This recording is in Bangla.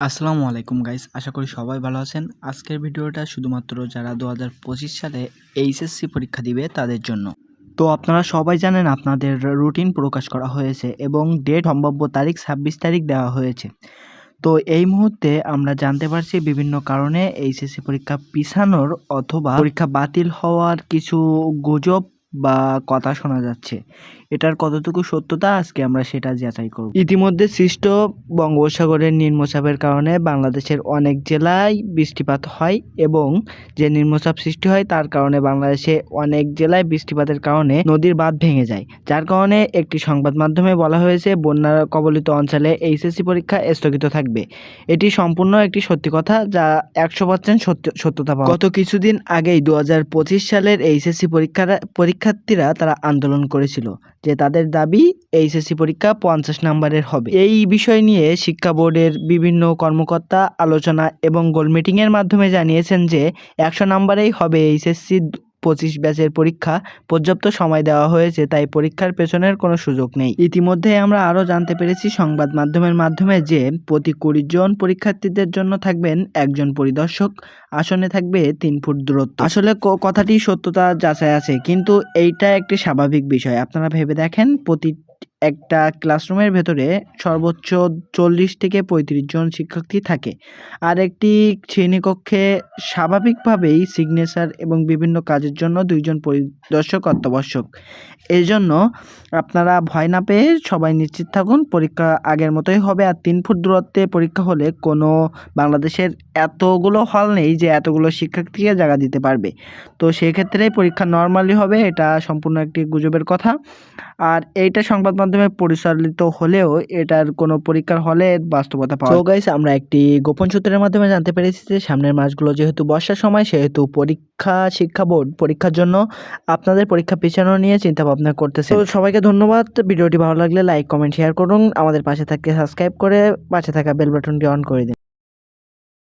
আসসালামু আলাইকুম গাইস, আশা করি সবাই ভালো আছেন। আজকের ভিডিওটা শুধুমাত্র যারা 2025 সালে এইচএসসি পরীক্ষা দিবে তাদের জন্য। তো আপনারা সবাই জানেন আপনাদের রুটিন প্রকাশ করা হয়েছে এবং ডেট সম্ভাব্য তারিখ 26 তারিখ দেওয়া হয়েছে। তো এই মুহূর্তে আমরা জানতে পারছি বিভিন্ন কারণে এইচএসসি পরীক্ষা পিছানোর অথবা পরীক্ষা বাতিল হওয়ার কিছু গুজব বা কথা শোনা যাচ্ছে। এটার কতটুকু সত্যতা আজকে আমরা সেটা যাচাই করব। ইতিমধ্যে সৃষ্ট বঙ্গোপসাগরের নিম্নচাপের কারণে বাংলাদেশের অনেক জেলায় বৃষ্টিপাত হয় এবং যে নিম্নচাপ সৃষ্টি হয় তার কারণে বাংলাদেশে অনেক জেলায় বৃষ্টিপাতের কারণে নদীর বাঁধ ভেঙে যায়, যার কারণে একটি সংবাদ মাধ্যমে বলা হয়েছে বন্যা কবলিত অঞ্চলে এইচএসসি পরীক্ষা স্থগিত থাকবে। এটি সম্পূর্ণ একটি সত্যি কথা, যা 100% সত্যতা পাওয়া। গত কিছুদিন আগেই 2025 সালের এইচএসসি পরীক্ষার্থীরা তারা আন্দোলন করেছিল যে তাদের দাবি এইচএসসি পরীক্ষা 50 নম্বরের হবে। এই বিষয় নিয়ে শিক্ষা বোর্ডের বিভিন্ন কর্মকর্তা আলোচনা এবং গোল মিটিংয়ের মাধ্যমে জানিয়েছেন যে 100 নম্বরেই হবে এইচএসসি 25 ব্যাচের পরীক্ষা। পর্যাপ্ত সময় দেওয়া হয়েছে, তাই পরীক্ষার পেছনের কোনো সুযোগ নেই। ইতিমধ্যে আমরা আরও জানতে পেরেছি সংবাদ মাধ্যমের মাধ্যমে যে প্রতি 20 জন পরীক্ষার্থীদের জন্য থাকবেন একজন পরিদর্শক, আসনে থাকবে 3 ফুট দূরত্ব। আসলে কথাটি সত্যতা যাচাই আছে, কিন্তু এইটা একটি স্বাভাবিক বিষয়। আপনারা ভেবে দেখেন, প্রতি একটা ক্লাসরুমের ভেতরে সর্বোচ্চ 40 থেকে 35 জন শিক্ষার্থী থাকে, আর একটি শ্রেণীকক্ষে স্বাভাবিকভাবেই সিগনেচার এবং বিভিন্ন কাজের জন্য 2 জন পরিদর্শক অত্যাবশ্যক। এই জন্য আপনারা ভয় না পেয়ে সবাই নিশ্চিত থাকুন, পরীক্ষা আগের মতোই হবে। আর 3 ফুট দূরত্বে পরীক্ষা হলে কোনো বাংলাদেশের এতগুলো হল নেই যে এতগুলো শিক্ষার্থীকে জায়গা দিতে পারবে। তো সেক্ষেত্রে পরীক্ষা নর্মালি হবে, এটা সম্পূর্ণ একটি গুজবের কথা। আর এইটা সংবাদ মাধ্যমে পরিচালিত হলেও এটার কোনো পরীক্ষার হলে বাস্তবতা পাওয়া যায়। তো গাইস, আমরা একটি গোপন সূত্রের মাধ্যমে জানতে পেরেছি যে সামনের মাসগুলো যেহেতু বর্ষার সময়, সেহেতু শিক্ষা বোর্ড পরীক্ষার জন্য আপনাদের পরীক্ষা পিছানো নিয়ে চিন্তা ভাবনা করতেছে। তো সবাইকে ধন্যবাদ। ভিডিওটি ভালো লাগলে লাইক, কমেন্ট, শেয়ার করুন। আমাদের পাশে থাকতে সাবস্ক্রাইব করে পাশে থাকা বেল বাটনটি অন করে দিন।